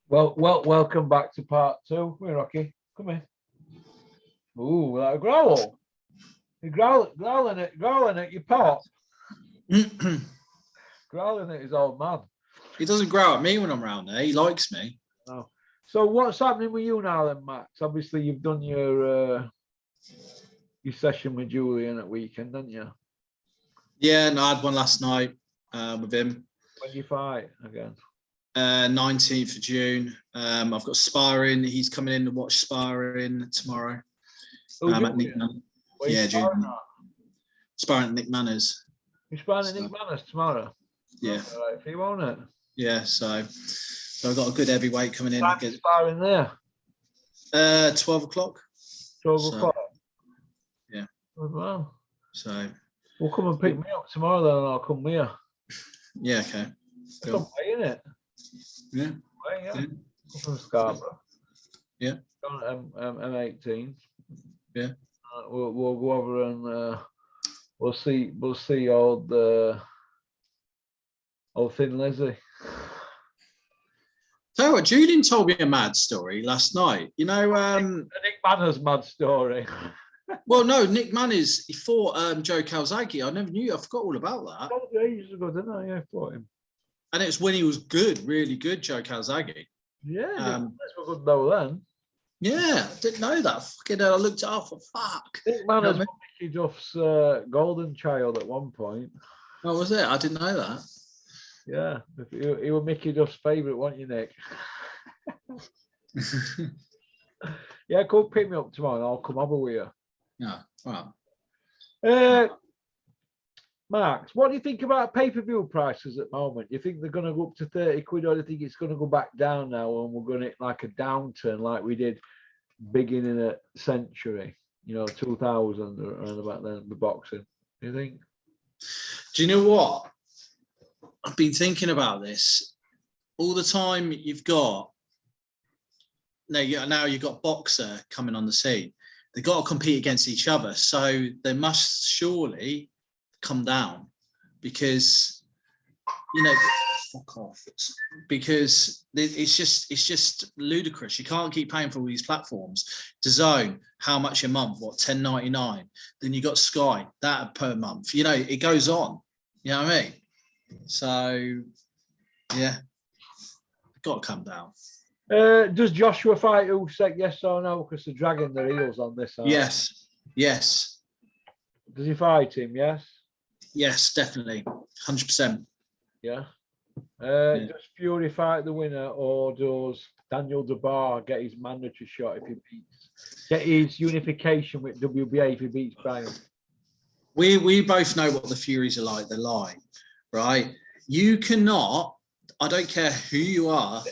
Welcome back to part two. Come here, Rocky. Come here. Ooh, that a growl. You're growling at your pot. Growling at his old man. He doesn't growl at me when I'm around there. He likes me. Oh. So what's happening with you now then, Max? Obviously, you've done your session with Julian at weekend, didn't you? Yeah, and I had one last night with him. When you fight again? 19th of June. I've got sparring. He's coming in to watch sparring tomorrow. At Nick yeah, June. Sparring at Nick Manners. You're sparring at Nick Manners tomorrow? Yeah. All right, for you, won't it? Yeah, so I've got a good heavyweight coming in. Sparring there? 12 o'clock. 12 o'clock? Yeah. Well. So. We'll come and pick me up tomorrow then and I'll come with you. Yeah, okay. It's a way, isn't it? Yeah. Way, yeah. From Scarborough. Yeah. On M18. Yeah. We'll go over and we'll see old Thin Lizzie. Tell you what, Julian told me a mad story last night. You know, Nick Manners' mad story. Well, no, Nick Manners, he fought Joe Calzaghe. I never knew. I forgot all about that. Ages ago, didn't I? Yeah, I fought him. And it's when he was good, really good, Joe Calzaghe. Yeah, that's what good though then. Yeah, I didn't know that. Fucking I looked it up. Fuck. Nick Manners was Mickey Duff's golden child at one point. What was it? I didn't know that. Yeah, he was Mickey Duff's favourite, weren't you, Nick? Yeah, go pick me up tomorrow and I'll come over with you. Yeah, wow. Max, what do you think about pay-per-view prices at the moment? Do you think they're going to go up to 30 quid or do you think it's going to go back down now and we're going to hit like a downturn like we did beginning of century, 2000 around about then, the boxing? Do you think? Do you know what? I've been thinking about this all the time. You've got boxer coming on the scene. They've got to compete against each other, so they must surely come down because fuck off. Because it's just ludicrous. You can't keep paying for all these platforms. DAZN, how much a month? What, $10.99? Then you got Sky, that per month. It goes on. You know what I mean? So yeah, got to come down. Does Joshua fight Usyk? Yes or no? Because they're dragging their heels on this. Yes. Does he fight him? Yes. Yes, definitely, 100%. Yeah. Does Fury fight the winner, or does Daniel Dubois get his mandatory shot if he get his unification with WBA if he beats Brian? We both know what the Furies are like. They're lying, right? You cannot. I don't care who you are.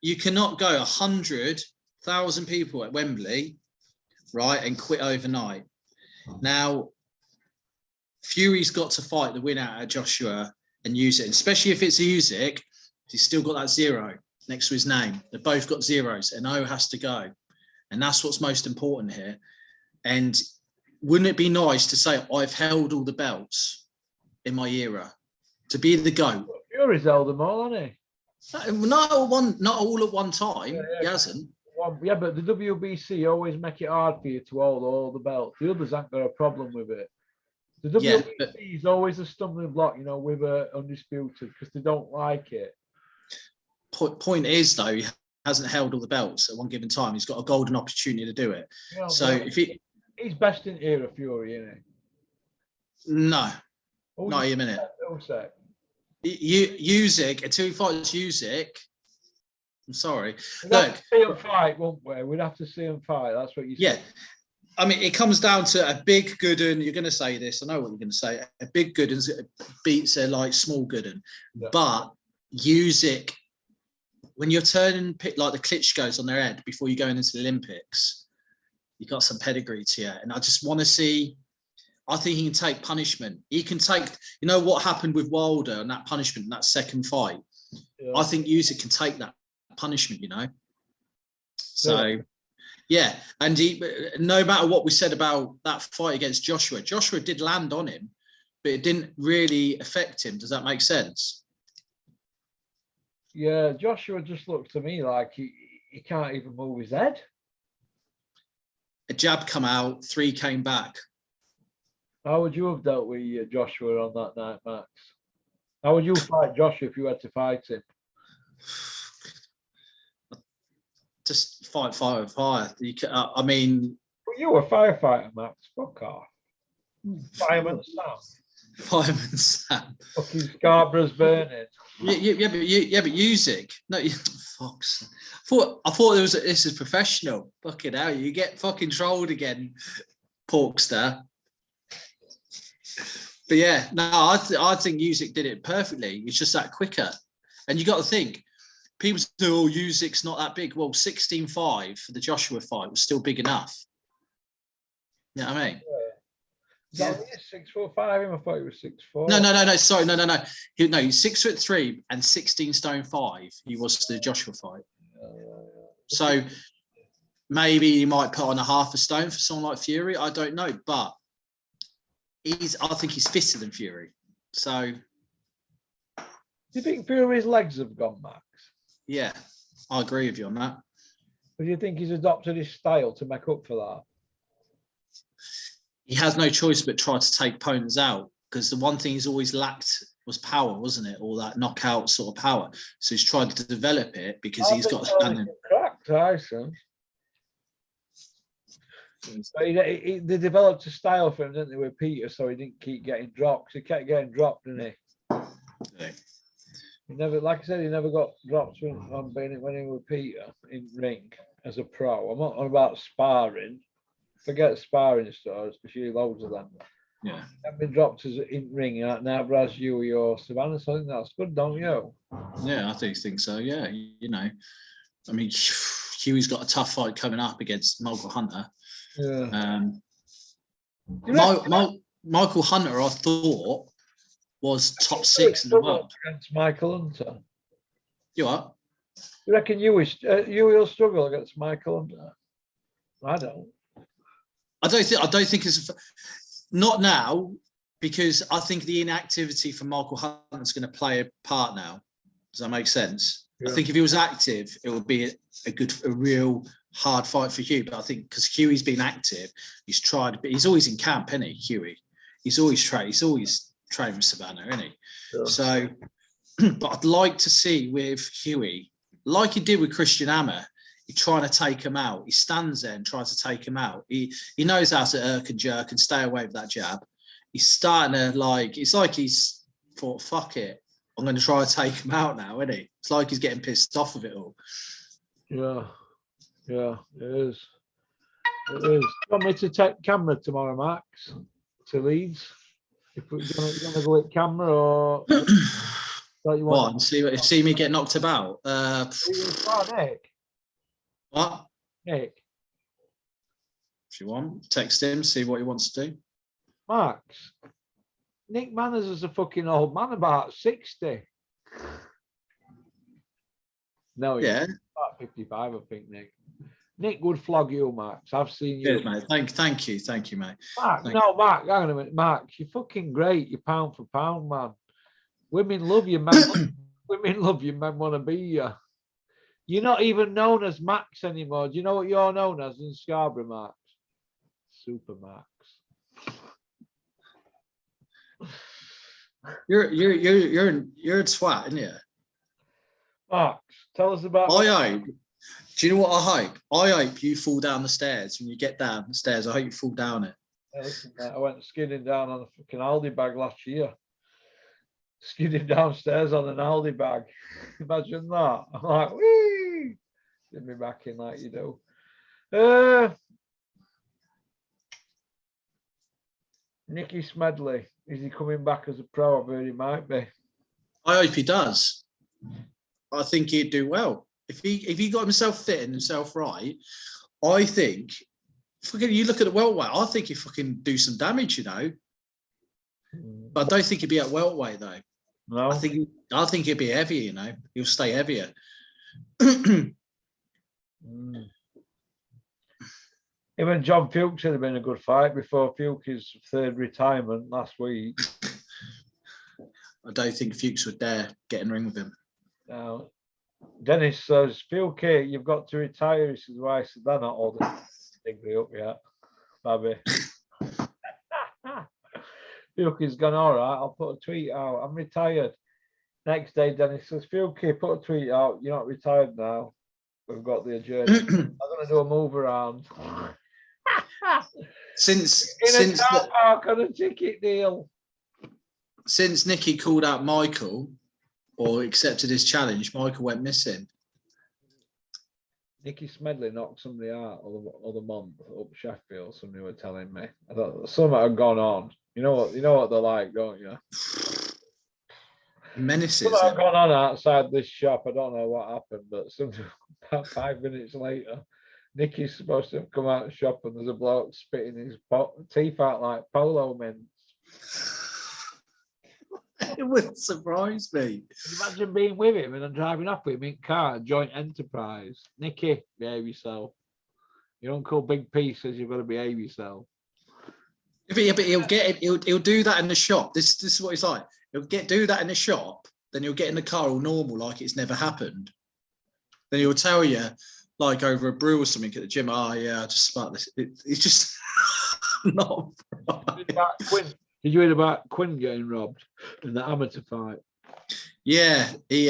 You cannot go 100,000 people at Wembley, right, and quit overnight. Now, Fury's got to fight the winner out of Joshua and use it, especially if it's a Usyk. He's still got that 0 next to his name. They've both got zeros, and O has to go, and that's what's most important here. And wouldn't it be nice to say I've held all the belts in my era, to be the GOAT? Fury's held them all, hasn't he? Not all at one time. Yeah. He hasn't. Yeah, but the WBC always make it hard for you to hold all the belts. The others ain't got a problem with it. The WBC is always a stumbling block, with Undisputed, because they don't like it. Point is, though, he hasn't held all the belts at one given time. He's got a golden opportunity to do it. He's best in era, Fury, isn't he? No, not a minute. Usyk, until he fights Usyk, I'm sorry. We'd have to see him fight, won't we? We'd have to see him fight. That's what you said. Yeah. I mean, it comes down to a big Gooden. You're going to say this. I know what you're going to say. A big Gooden beats a small Gooden. Yeah. But Usyk, when you're turning like the Klitschko's on their head before you go into the Olympics, you got some pedigree to you. And I just want to see. I think he can take punishment. He can take, what happened with Wilder and that punishment in that second fight. Yeah. I think Usyk can take that punishment, So, yeah. And no matter what we said about that fight against Joshua did land on him, but it didn't really affect him. Does that make sense? Yeah, Joshua just looks to me like he can't even move his head. A jab come out, 3 came back. How would you have dealt with Joshua on that night, Max? How would you fight Joshua if you had to fight him? Just fight fire with fire. I mean, Well, you were a firefighter, Max. Fuck off. Fireman Sam. Fireman Sam. Fucking Scarborough's burning. Yeah, but Usyk. No, Fox. I thought this is professional. Fucking hell, you get fucking trolled again, Porkster. But yeah, no, I think Usyk did it perfectly. It's just that quicker. And you got to think, people say, oh, Usyk's not that big. Well, 16.5 for the Joshua fight was still big enough. You know what I mean? Yeah. 6'5"? I thought he was 6'4". No. Sorry, no. He's 6'3" and 16 stone 5. He was the Joshua fight. So maybe he might put on a half a stone for someone like Fury. I don't know, but I think he's fitter than Fury. So, do you think Fury's legs have gone, Max? Yeah, I agree with you on that. But do you think he's adopted his style to make up for that? He has no choice but try to take opponents out, because the one thing he's always lacked was power, wasn't it? All that knockout sort of power. So he's tried to develop it because he's got standing. Crack Tyson. But they developed a style for him, didn't they, with Peter, so he didn't keep getting dropped. He kept getting dropped, didn't he? Yeah. He never, like I said, he never got dropped when he was with Peter in ring as a pro. I'm not on about sparring. Forget sparring stars, because you loads of them. Yeah. I've been dropped as in ring now, Braz, you or Savannah. So I think that's good, don't you? Yeah, I think so. Yeah, you know, I mean, Huey's got a tough fight coming up against Michael Hunter. Yeah. Michael Hunter, I thought, was top 6 in the world against Michael Hunter. You what? You reckon Huey will struggle against Michael Hunter? I don't. I don't think it's not now, because I think the inactivity for Michael Hunter is going to play a part now. Does that make sense? Yeah. I think if he was active, it would be a real hard fight for Huey. But I think because Huey's been active, he's tried, but he's always in camp, isn't he, Huey? He's always training with Savannah, isn't he? Yeah. So, but I'd like to see with Huey, like he did with Christian Hammer, he's trying to take him out. He stands there and tries to take him out. He knows how to irk and jerk and stay away with that jab. He's starting to it's like he's thought, fuck it, I'm going to try to take him out now, isn't he? It's like he's getting pissed off of it all. Yeah, it is. It is. You want me to take camera tomorrow, Max, to Leeds? If we're going to go with camera, or what? And see me get knocked about? Nick. What? Nick. If you want, text him, see what he wants to do. Max, Nick Manners is a fucking old man, about 60. No, he's about 55, I think, Nick. Nick would flog you, Max. I've seen you. Cheers, mate. Thank you, mate. Max, Max, hang on a minute. Max, you're fucking great. You're pound for pound, man. Women love you, men. Women love you, men want to be you. You're not even known as Max anymore. Do you know what you're known as in Scarborough, Max? Super Max. You're a twat, aren't you? Max, tell us about. Do you know what I hope? I hope you fall down the stairs when you get down the stairs. I hope you fall down it. Yeah, listen, mate, I went skidding down on a fucking Aldi bag last year. Skidding downstairs on an Aldi bag. Imagine that. I'm like, wee! Get me back in like you do. Nicky Smedley, is he coming back as a pro? I've heard he might be. I hope he does. I think he'd do well. If he got himself fit and himself right, I think, fucking, you look at the welterweight, I think he fucking do some damage, you know. But I don't think he'd be at welterweight though. No. I think he'd be heavier, you know. He'll stay heavier. Even John Fuchs would have been a good fight before Fuchs' third retirement last week. I don't think Fuchs would dare get in the ring with him. No. Dennis says, "Feel Kate, you've got to retire." He says, "Why?" He said, "They're not old degree up yet, Babby." Fielke's gone, "All right, I'll put a tweet out. I'm retired." Next day, Dennis says, "Fielke, put a tweet out. You're not retired now. We've got the adjournment. I'm going to do a move around." since In a since car park on a ticket deal. since Nicky called out Michael or accepted his challenge, Michael went missing. Nicky Smedley knocked somebody out other month up Sheffield. Somebody were telling me. I thought something had gone on. You know what they're like, don't you? Menaces. Something had gone on outside this shop. I don't know what happened, but about 5 minutes later, Nicky's supposed to have come out of the shop and there's a bloke spitting his teeth out like polo mints. It wouldn't surprise me. Imagine being with him and then driving off with him in car, joint enterprise. Nicky, behave yourself. Your uncle Big P says you've got to behave yourself. Yeah, but he'll get it. He'll do that in the shop. This is what he's like. He'll do that in the shop. Then he'll get in the car all normal, like it's never happened. Then he'll tell you, like over a brew or something at the gym, "Oh yeah, I just spat this." It's just not right. Did you hear about Quinn getting robbed in the amateur fight? Yeah, he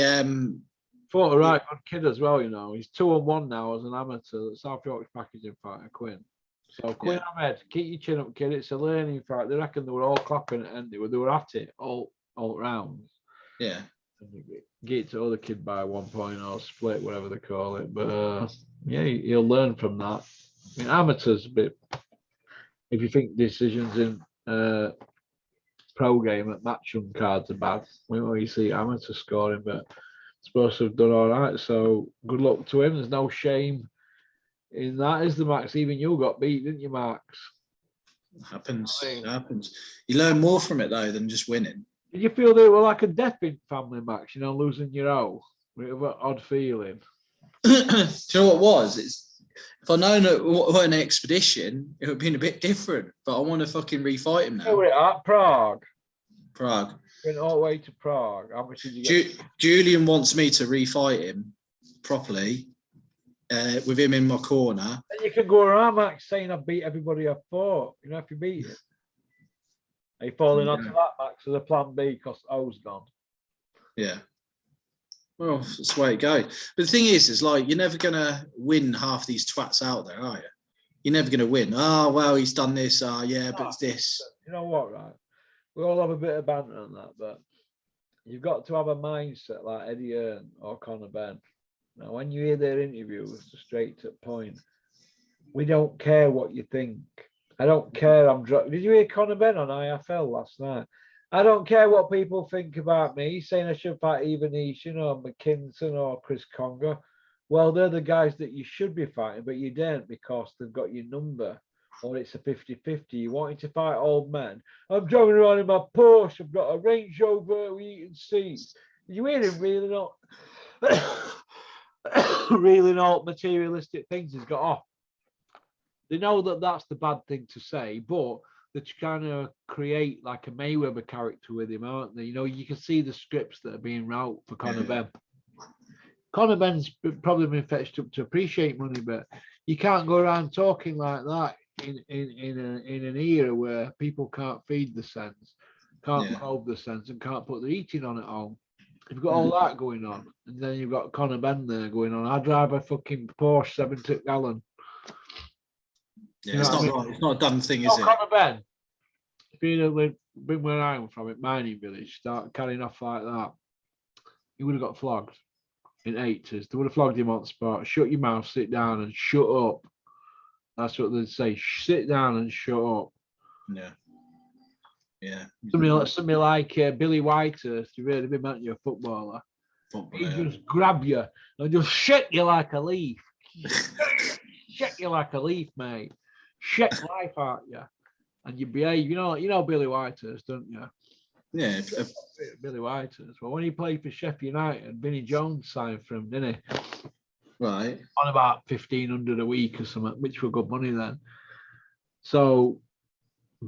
fought a right good kid as well, you know. He's 2-1 now as an amateur, South Yorkshire packaging fighter, Quinn. So Quinn Ahmed, keep your chin up, kid. It's a learning fight. They reckon they were all clapping and they were at it all rounds. Yeah. Get to other kid by 1 point or split, whatever they call it. But yeah, he'll learn from that. I mean, amateurs, but if you think decisions in pro game at matchroom cards are bad, you see amateur scoring, but supposed to have done all right. So good luck to him. There's no shame in that, is the Max? Even you got beat, didn't you, Max? It happens. You learn more from it though than just winning. Did you feel they were like a death in family, Max? You know, losing your own. Bit of an odd feeling. Do you know what it was? If I'd known it was an expedition, it would have been a bit different. But I want to fucking refight him now. Where were at? Prague. Went all the way to Prague. How much did you get? Julian wants me to refight him properly, with him in my corner. And you can go around, Max, saying I've beat everybody I fought. You know, if you beat it. Are you falling onto that, Max, as a plan B because O's gone? Yeah. Well, that's the way it goes. But the thing is like, you're never going to win half these twats out there, are you? You're never going to win. Oh, well, he's done this. Yeah, but it's this. You know what, right? We all have a bit of banter on that, but you've got to have a mindset like Eddie Hearn or Conor Benn. Now, when you hear their interviews, straight to the point, we don't care what you think. I don't care. Did you hear Conor Benn on IFL last night? I don't care what people think about me. He's saying I should fight Evanesian or McKinson or Chris Conger. Well, they're the guys that you should be fighting, but you don't because they've got your number. Or it's a 50-50. You wanting to fight old men. I'm driving around in my Porsche. I've got a Range Rover, eating seats. Did you hear him really not really not materialistic things he's got off? They know that that's the bad thing to say, but they're trying to create like a Mayweather character with him, aren't they? You know, you can see the scripts that are being wrote for Conor Benn. Conor Benn's probably been fetched up to appreciate money, but you can't go around talking like that in an era where people can't feed the sense, can't clothe the sense, and can't put their eating on at home. You've got all that going on, and then you've got Conor Benn there going on. I drive a fucking Porsche 70 gallon. Yeah, it's not a done thing, is it? Conor Benn, if he'd have been where I'm from, at mining village, start carrying off like that, he would have got flogged in 80s. They would have flogged him on the spot. Shut your mouth, sit down, and shut up. That's what they'd say. Sit down and shut up. Yeah. Somebody like Billy Whitehurst, you've heard of him, haven't you, a footballer? He just grab you and just shake you like a leaf. Shake you like a leaf, mate. Shake life out you. And you behave. You know Billy Whitehurst, don't you? Yeah. Billy Whitehurst. Well, when he played for Sheffield United, Vinnie Jones signed for him, didn't he? Right. On about 1,500 a week or something, which were good money then. So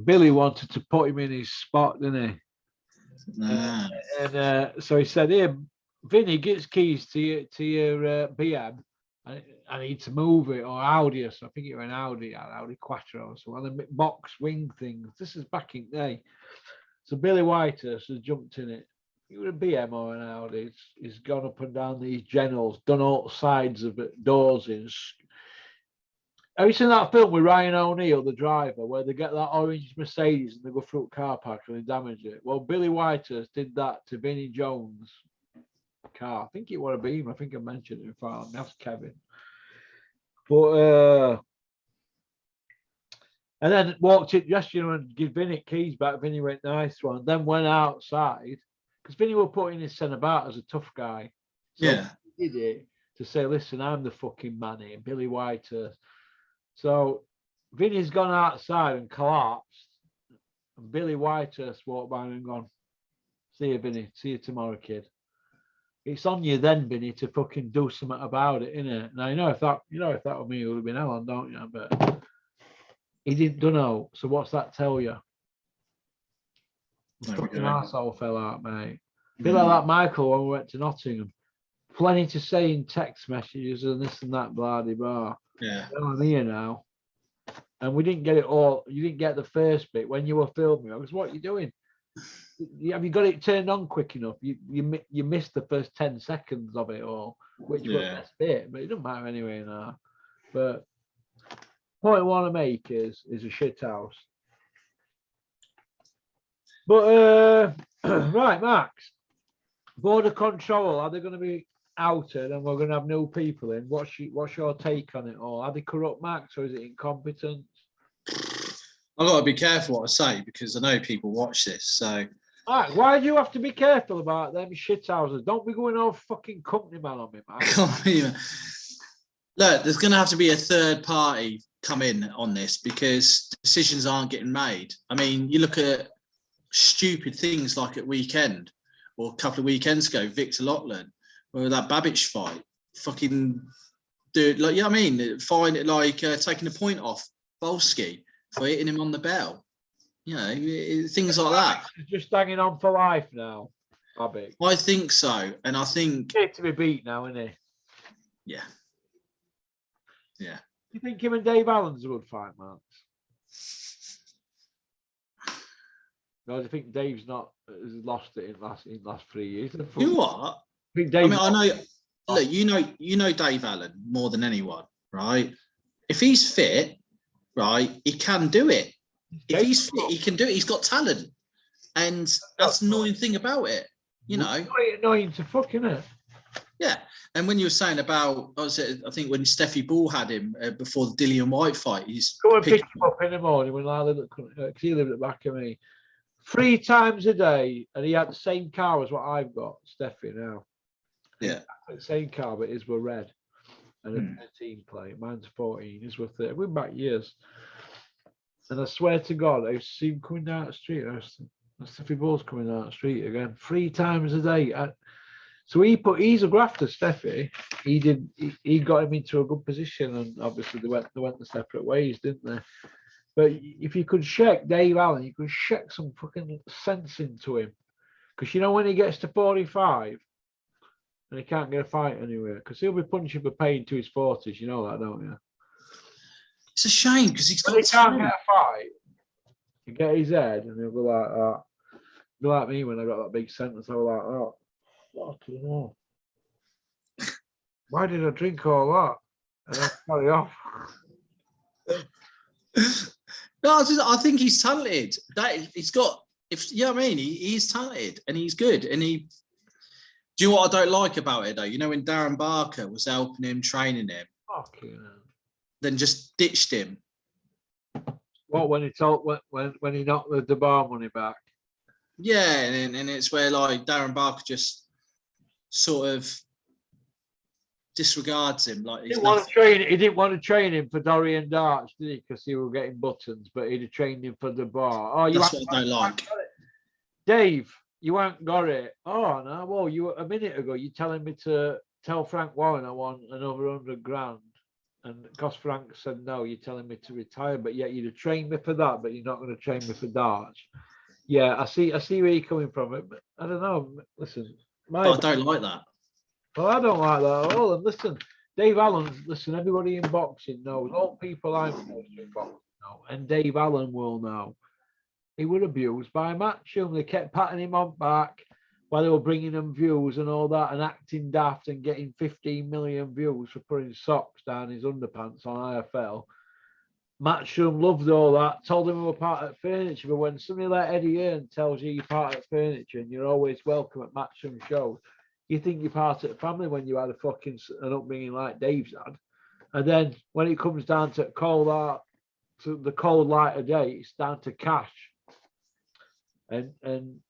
Billy wanted to put him in his spot, didn't he? And so he said, "Here, Vinny gets keys to your BM. I need to move it, or Audi, so I think it was an Audi Quattro, so one of the box wing things. This is back in the day. So Billy Whitehurst has jumped in it. It was a BM or an Audi. He's gone up and down these generals, done all sides of it, doors in. Have you seen that film with Ryan O'Neill, the driver, where they get that orange Mercedes and they go through a car park and they damage it? Well, Billy Whitehurst did that to Vinnie Jones' car. I think it was a Beamer. I think I mentioned it before. That's Kevin. But and then walked it yesterday and give Vinny keys back. Vinny went, nice one. Then went outside because Vinny was putting his son about as a tough guy. So Yeah. he did it to say, listen, I'm the fucking man here, Billy Whitehurst. So Vinny's gone outside and collapsed. And Billy Whitehurst walked by and gone, see you, Vinny. See you tomorrow, kid. It's on you then, Vinny, to fucking do something about it, innit? Now, if that were me, it would have been hell on, don't you? But he didn't do no. So what's that tell you? The fucking arsehole fell out, mate. A bit like that Michael when we went to Nottingham. Plenty to say in text messages and this and that, blah, blah, blah. Yeah. I'm here now. And we didn't get it all. You didn't get the first bit when you were filming. I was, what are you doing? Have you got it turned on quick enough? You missed the first 10 seconds of it all, which was the best bit, but it doesn't matter anyway now. But point I want to make is a shit house. But right, Max, border control, are they going to be outed and we're going to have new people in? What's your take on it all? Are they corrupt, Max, or is it incompetence? I've got to be careful what I say because I know people watch this. So, why do you have to be careful about them shithouses? Don't be going all fucking company man on me, man. Look, there's going to have to be a third party come in on this because decisions aren't getting made. I mean, you look at stupid things like at weekend or a couple of weekends ago, Victor Loughlin, or that Babbage fight, fucking dude, like, you know what I mean? Find it like taking a point off Volsky for hitting him on the bell. You know, things like that. Just hanging on for life now, Babbage. I think so. And I think... He's to be beat now, isn't he? Yeah. Yeah. Do you think him and Dave Allen's a good fight, Max? No, do you think Dave's not has lost it in last 3 years? You know what? I think Dave. I know. Look, you know Dave Allen more than anyone, right? If he's fit, right, he can do it. If he's fit, he can do it. He's got talent, and that's the annoying thing about it. You know, it's annoying to fucking it. Yeah, and when you were saying about, I think when Steffi Ball had him before the Dillian White fight, he's go and pick him up in the morning when I lived because he lived at the back of me 3 times a day, and he had the same car as what I've got, Steffi now. Yeah, the same car, but his were red and a 13 plate. Mine's 14. His were 30. We're back years, and I swear to God, I used to see him coming down the street. Steffi Ball's coming down the street again 3 times a day. So he's a grafter, Steffi. He got him into a good position, and obviously they went the separate ways, didn't they? But if you could check Dave Allen, you could check some fucking sense into him, because you know when he gets to 45 and he can't get a fight anywhere, because he'll be punching for pain to his 40s. You know that, don't you? It's a shame because he can't get a fight. You get his head, and he'll be like that. Be like me when I got that big sentence. I was like, oh. Fucking hell. Why did I drink all that? And then carry off. No, I think he's talented. He's got, you know what I mean? He's talented and he's good. And do you know what I don't like about it though? You know, when Darren Barker was helping him, training him, then just ditched him. What, when he knocked the bar money back? Yeah, and it's where like Darren Barker just sort of disregards him. Like he didn't want to train him for Dorian darts, did he? Because he was getting buttons, but he'd have trained him for the bar. That's what I don't like. Dave, you haven't got it. Oh no, well, a minute ago you're telling me to tell Frank Warren I want another 100 grand, and because Frank said no, you're telling me to retire, but yet you'd have trained me for that, but you're not going to train me for darts. Yeah, I see where you're coming from. But I don't know. Listen. But I don't like that. Well, I don't like that at all. And listen, Dave Allen, listen, everybody in boxing knows, all people I'm close to in boxing know, and Dave Allen will know. He was abused by Matchroom. They kept patting him on back while they were bringing him views and all that and acting daft and getting 15 million views for putting socks down his underpants on IFL. Matchroom loved all that, told him we were part of furniture. But when somebody like Eddie Hearn tells you you're part of furniture and you're always welcome at Matchroom shows, you think you're part of the family when you had a fucking an upbringing like Dave's had. And then when it comes down to the cold light of day, it's down to cash. And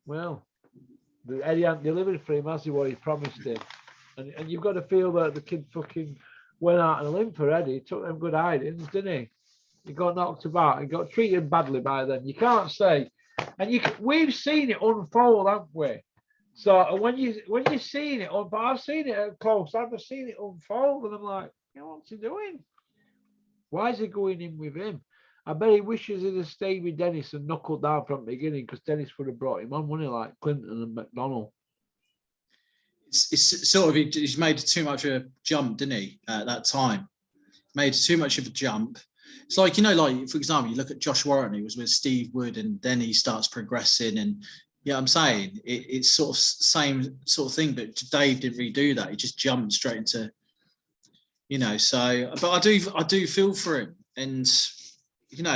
well, Eddie hadn't delivered for him, has he, what he promised him? And you've got to feel that the kid fucking went out on a limb for Eddie. He took them good hidings, didn't he? He got knocked about. He got treated badly by them. You can't say. And we've seen it unfold, haven't we? So when you're seeing it unfold, I've seen it up close. I've seen it unfold, and I'm like, what's he doing? Why is he going in with him? I bet he wishes he'd have stayed with Dennis and knuckled down from the beginning, because Dennis would have brought him on, wouldn't he, like Clinton and McDonald. It's sort of, he's made too much of a jump, didn't he, at that time? Made too much of a jump. It's like, like, for example, you look at Josh Warren, he was with Steve Wood, and then he starts progressing, and I'm saying it's sort of same sort of thing, but Dave didn't really do that. He just jumped straight into, so, but I do feel for him, and and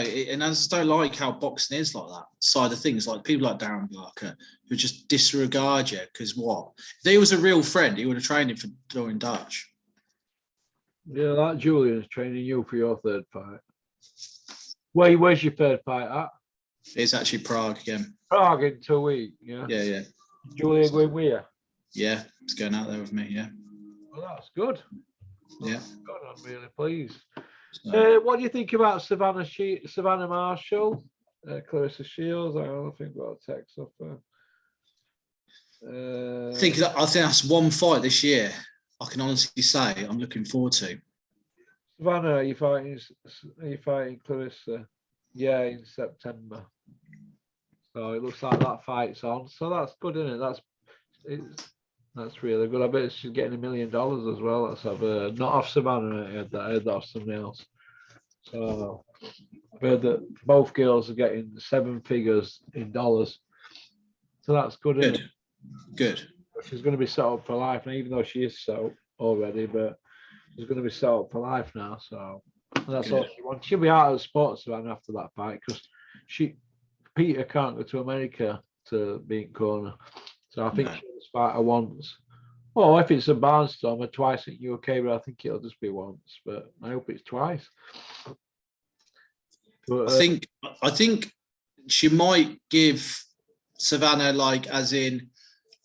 I just don't like how boxing is like that side of things. Like people like Darren Barker who just disregard you because what? If he was a real friend, he would have trained him for Dorian Dutch. Yeah, like Julian's training you for your third fight. Where's your third fight at? It's actually Prague again. Prague in 2 weeks, yeah? Yeah. Julian going with you? Yeah, it's going out there with me, yeah. Well, that's good. Yeah. God, I'm really pleased. So, what do you think about Savannah Marshall, Clarissa Shields? I don't think got a text off her. I think that's one fight this year I can honestly say I'm looking forward to. Savannah, are you fighting Clarissa? Yeah, in September. So it looks like that fight's on. So that's good, isn't it? That's really good. I bet she's getting $1 million as well. That's not off Savannah. I heard that off somebody else. So I've heard that both girls are getting 7 figures in dollars. So that's good, isn't it? Good. She's going to be set up for life now, even though she is so already, but she's going to be set up for life now. So that's all she wants. She'll be out of sports Savannah after that fight, because Peter can't go to America to beat Corner. So I think she'll just fight her once. Well, if it's a barnstorm, or twice in UK, but I think it'll just be once. But I hope it's twice. But, I think she might give Savannah, like, as in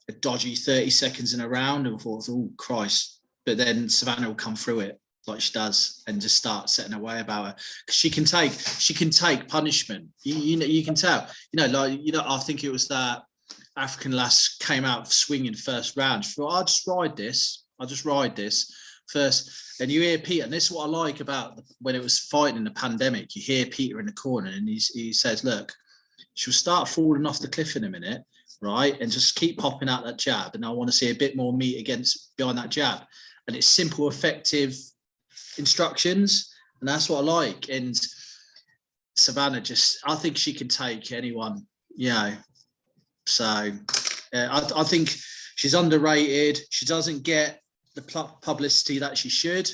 a dodgy 30 seconds in a round, and thought, oh Christ! But then Savannah will come through it like she does and just start setting away about her, because she can take punishment. You can tell. I think it was that African lass came out swinging first round. She thought, I'll just ride this first. And you hear Peter, and this is what I like about when it was fighting in the pandemic. You hear Peter in the corner, and he says, look, she'll start falling off the cliff in a minute, right? And just keep popping out that jab. And I want to see a bit more meat behind that jab. And it's simple, effective instructions. And that's what I like. And Savannah I think she can take anyone, So I think she's underrated. She doesn't get the publicity that she should,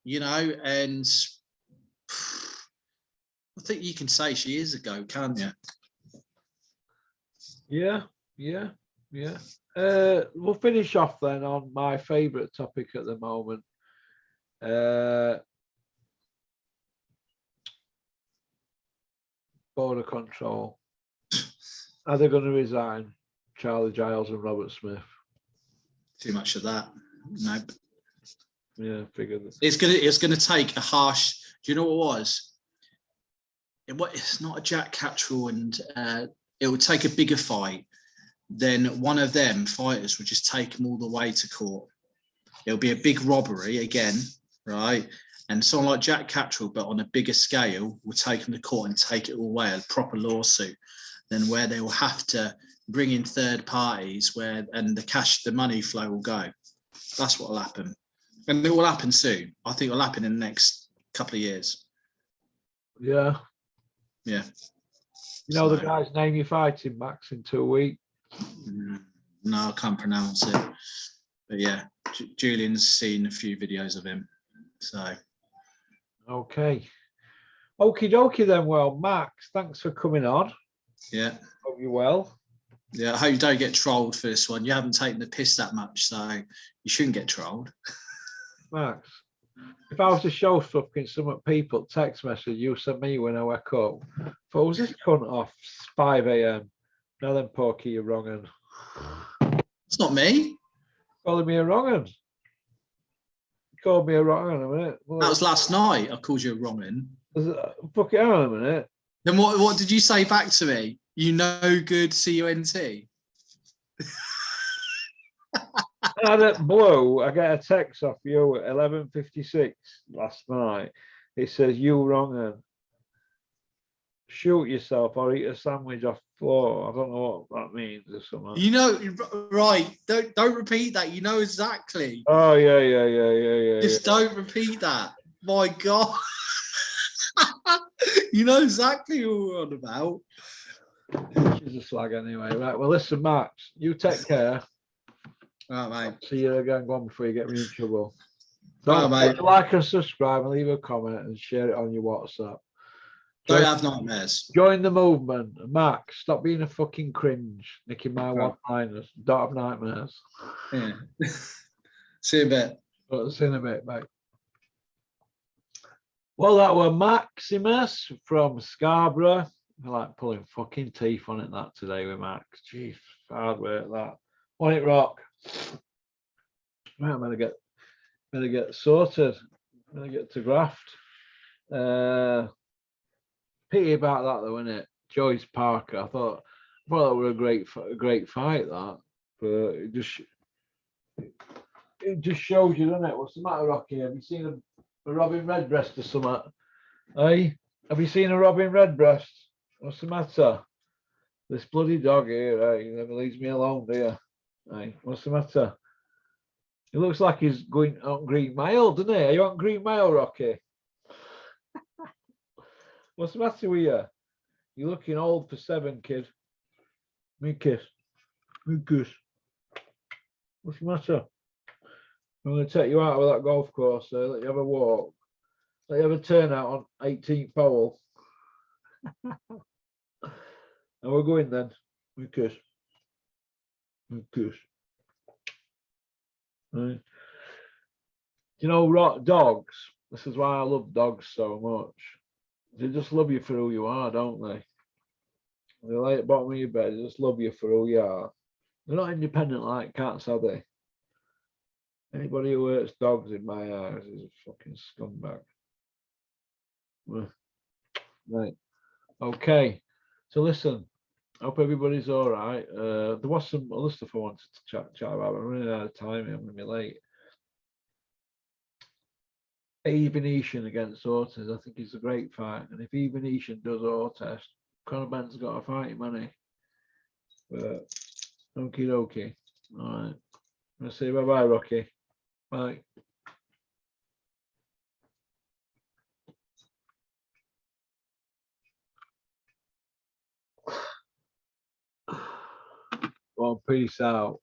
and I think you can say she is a GOAT, can't you? Yeah. We'll finish off then on my favourite topic at the moment. Border control. Are they going to resign? Charlie Giles and Robert Smith. Too much of that. No. Yeah, figured. It's gonna take a harsh. Do you know what it was? It's not a Jack Catterall, and it would take a bigger fight. Then one of them fighters would just take them all the way to court. It'll be a big robbery again, right? And someone like Jack Catterall, but on a bigger scale, will take them to court and take it all away, a proper lawsuit. Then where they will have to bring in third parties and the money flow will go. That's what will happen. And it will happen soon. I think it will happen in the next couple of years. Yeah. Yeah. You know the guy's name you're fighting, Max, in 2 weeks? No, I can't pronounce it. But yeah, Julian's seen a few videos of him. So. Okay. Okie dokie then. Well, Max, thanks for coming on. Yeah. Hope you're well. Yeah, I hope you don't get trolled for this one. You haven't taken the piss that much, so you shouldn't get trolled. Max, if I was to show fucking some people text message you sent me when I wake up, thought, was this cunt off 5 a.m.? Now then, Porky, you're wrong un. It's not me. Calling me a wrong un. You called me a wrong un a minute. That was last night. I called you a wrong un. Fuck it on a minute. Then what did you say back to me? You no good CUNT. And at Blue, I get a text off you at 11:56 last night. It says, you wrong un. Shoot yourself or eat a sandwich off the floor. I don't know what that means or something. You know, right? Don't repeat that. You know exactly. Oh yeah. Just don't repeat that. My God. You know exactly what we're on about. She's a slag anyway. Right. Well, listen, Max, you take care. All right, mate. See you again. Go on before you get me in trouble. All right, Don't mate. like and subscribe and leave a comment and share it on your WhatsApp. Don't have nightmares. Join the movement. Max, stop being a fucking cringe, nicking my one-liners. Don't have nightmares. Yeah. See you a bit. See you in a bit, mate. Well, that were Maximus from Scarborough. I like pulling fucking teeth on it that today with Max. Jeez, hard work that. On it, Rock. Right, I'm gonna get sorted. I'm gonna get to graft. Pity about that though, isn't it? Joyce Parker. I thought that was a great fight, that. But it just shows you, doesn't it? What's the matter, Rocky? Have you seen a Robin Redbreast or something? Hey, have you seen a Robin Redbreast? What's the matter? This bloody dog here, he never leaves me alone, do you? Hey, what's the matter? It looks like he's going on Green Mile, doesn't he? Are you on Green Mile, Rocky? What's the matter with you? You're looking old for 7, kid. Me kiss. Me kiss. What's the matter? I'm going to take you out of that golf course, let you have a walk. Let you have a turnout on 18th hole. And we're going then. Me kiss. Me kiss. Right. You know, dogs, this is why I love dogs so much. They just love you for who you are, don't they? They lay at the bottom of your bed, they just love you for who you are. They're not independent like cats, are they? Anybody who hurts dogs in my eyes is a fucking scumbag. Right. Okay. So listen, I hope everybody's all right. There was some other stuff I wanted to chat about, but I'm running out of time. I'm going to be late. Venetian against Ortiz, I think it's a great fight. And if Venetian does Ortiz, Conor Benn's got a fight money. But okie dokie. All right. I'll say bye bye, Rocky. Bye. Well, peace out.